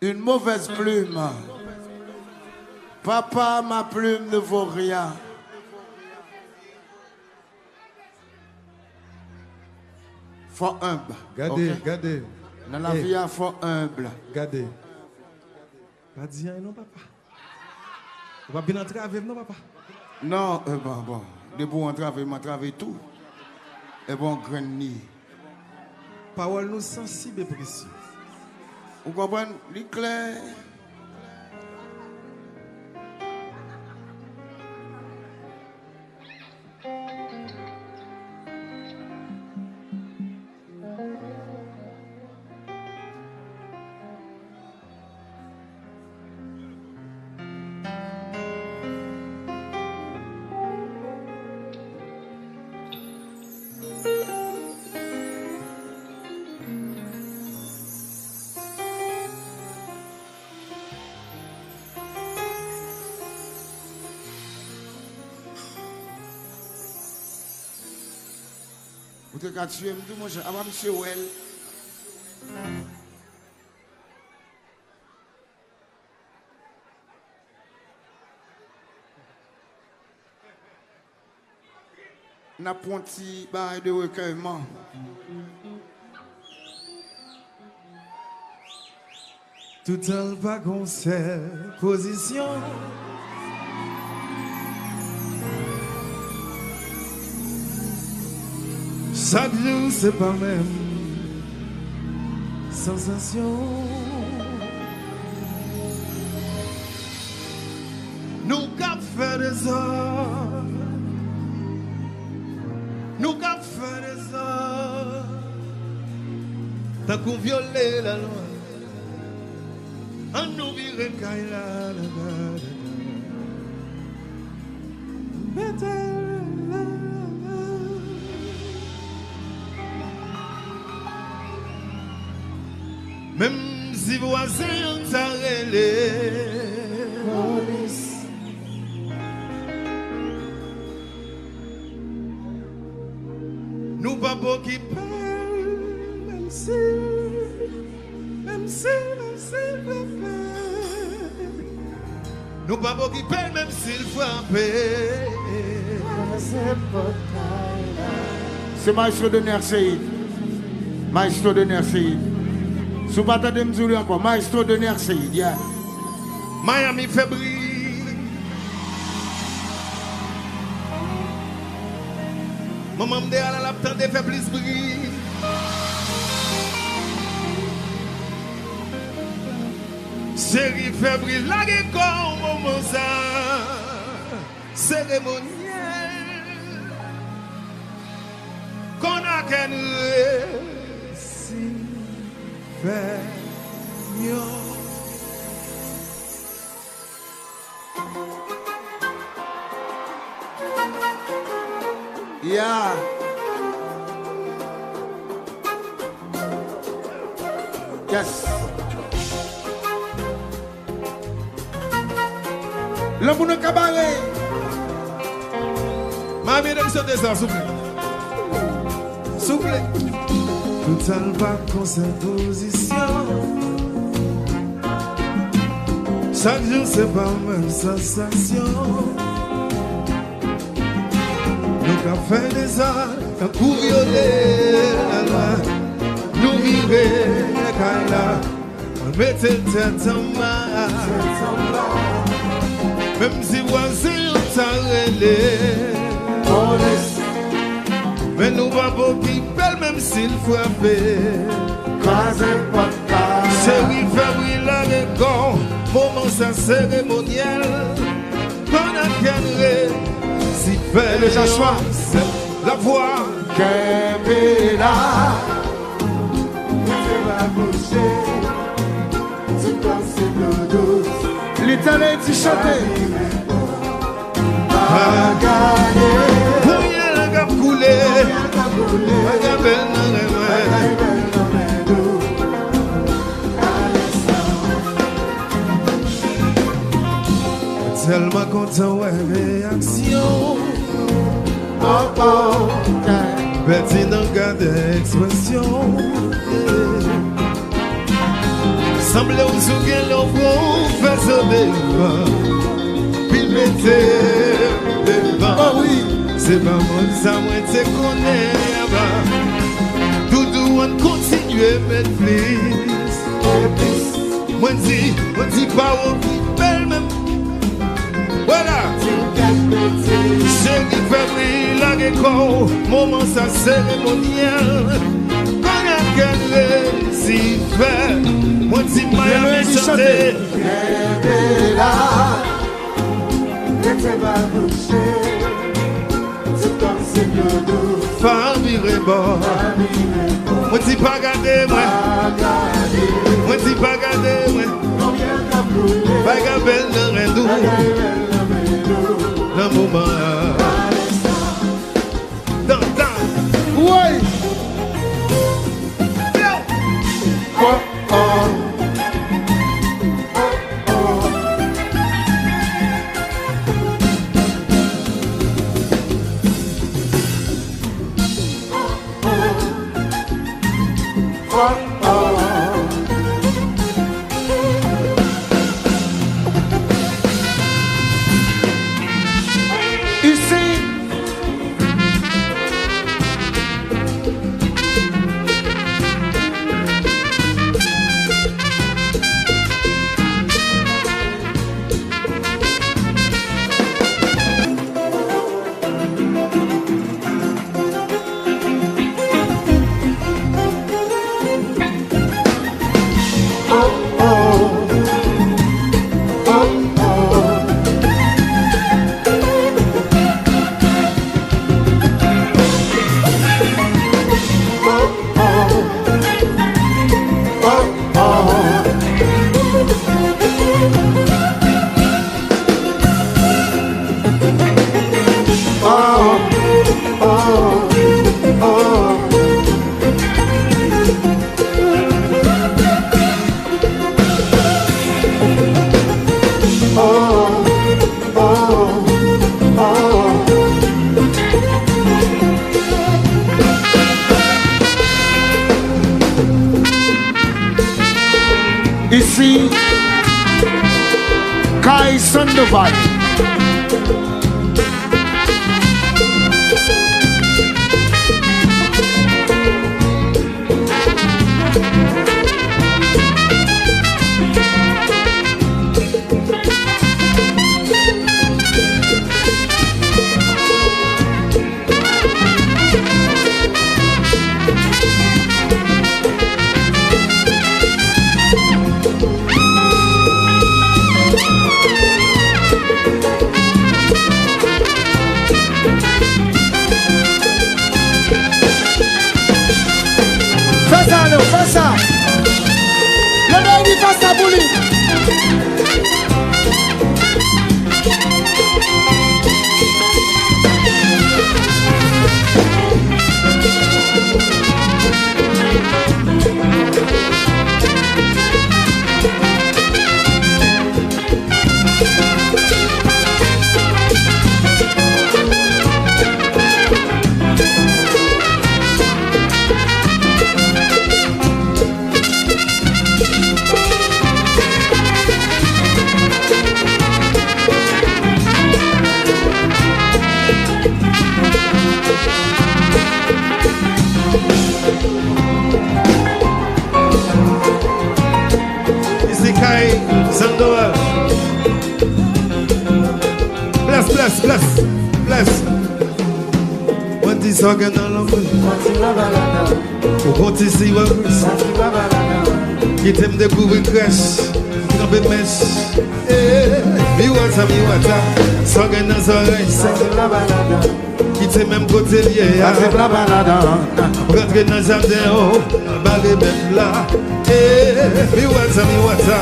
Une mauvaise plume. Papa, ma plume ne vaut rien. Faut humble. Gardez, Okay? gardez. Dans la vie, il faut humble. Gardez. Pas dire non, papa. Vous pas bien entrer avec non, papa. Non, bon. De bon travail tout. Et bon, grenier. Parole nous sensible et précis. Vous comprenez? L'éclair. Vous avez tué, mon cher, avant monsieur Well. N'a pas un petit bail de recueillement. Tout en pas concert, position. Chaque jour, c'est pas même sensation. Nous cap faire des heures. Nous cap faire des heures. Tant qu'on violer la loi. On nous vire Kaila. Même si voisin ont arrêté police, nous pas beau qui parle, même si nous pas beau qui parle, même s'il frappe. C'est maestro de Nerseïd. Maestro de Nerseïd. Sous bataille de Mzouli encore, maestro de Nerseïd, yeah. Miami fébrile. Maman me dit à la laptop de faiblesse brille. Chérie fébrile, la guécon, moment ça. Cérémoniel. Qu'on a qu'un récit. Yeah. Yes. Le monde cabaret. Ma vie de sauter ça, s'il vous plaît. S'il vous plaît. Tout en bas qu'on sa position. Chaque jour c'est pas même sensation. Nous qu'à faire des arts, qu'à pour violer la loi. Nous virer la caïla, on mettait le tête en bas. Même si voisin on t'arrêtait. Mais nous va beau qui belle même s'il frappait. Chérie fébrile avec corps, moment sans cérémoniel. Qu'on a qu'un si belle le chachouin, c'est la voix. Qu'est là? L'Italie dit chanter. A gagner. Pouye la cap couler. A gabel nan remè. Tellement content ouais réaction. Oh, Betty n'en garde expression. Semble ou souke l'enfant fait ce devant. Puis mettez devant. Oh oui. C'est pas moi, ça moi te connais avant. Doudou on continue mettre plus. Moi dis pas au belle même. Voilà. Chérie fait la déco, moment ça cérémonial. Quand y a qu'elle si fait, moi dis pas à me chanter. là, n'était pas bouché, c'est comme c'est que nous. Famille Rébord, moi dis pas garder moi. Moi dis pas garder moi. Pas garder le rendou. Le moment. Oui. Oh, oh. Ici, Kai Sandoval. Fais ça. Le baby face à bouli. Bless. What is talking along with? What is he? Get him the good crash. No be mess. Me water. Talking as alright. Get him même côté lié. Rentre dans jardin oh, balé ben là. Me water.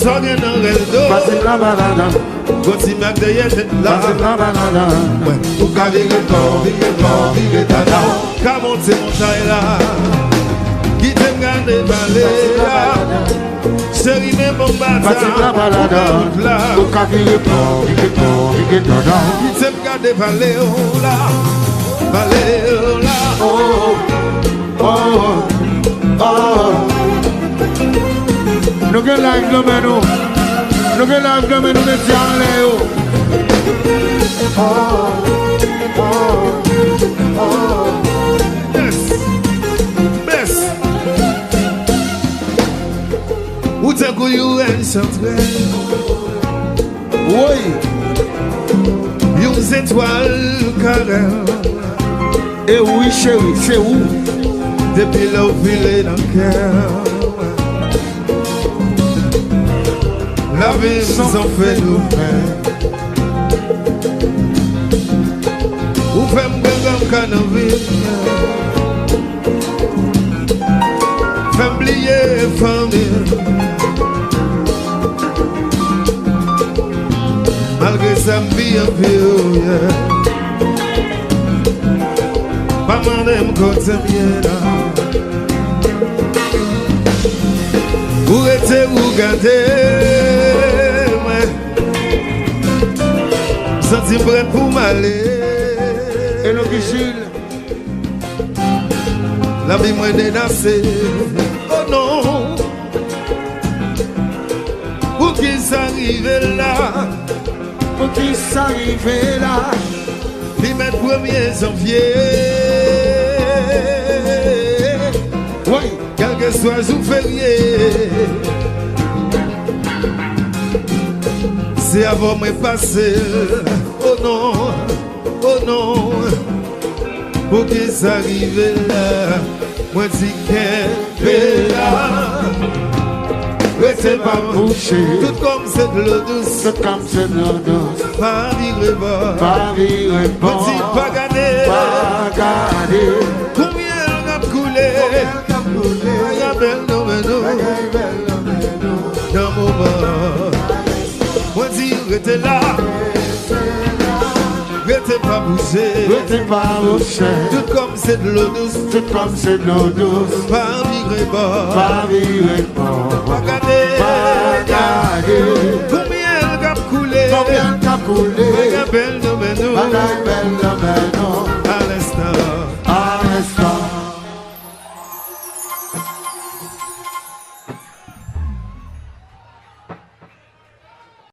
Talking dans reldo. Goti mak de yete la ou ka vire tata ka monte montagne la qui te gade balé la chéri me bon bata ou ka vire tata qui te gade balé la oh nous que live le menu. Nous que live le menu mettez en l'air. Yes. Où t'as couillé un centre? Oui. Une étoile carrée. Et oui chérie, c'est où? Depuis là où filé dans le cœur. La vie sans fait nous faire. Ou fait m'gagam canaville. Fait m'blier famille. Malgré ça m'bille un peu, yeah. Pas m'en côté bien là. Où était-vous gardé? Senti prêt pour m'aller. Et le vigile. La vie m'a dénassé. Oh non. Pour qu'il s'arrive là. Pour qu'il s'arrive là. Puis mes 1er janvier. Oui. Quel que soit jour férié. C'est avant me passer. Oh non, oh non. Pour qu'il s'arrive là. Moi dis qu'elle là. Restez pas bouché. Tout comme c'est de l'eau douce. Tout comme c'est de l'eau douce. Pas vivre bon. Pas vivre bon. Moi dis pas garder. Pas garder. Combien on a coulé. Regarde belle non mais non. Dans mon moment. Moi dis restez là. Restez pas bouger. Restez pas bouché. Tout comme c'est de l'eau douce. Tout comme c'est de l'eau douce. Pas vivre bon. Pas vivre bon. Pas garder.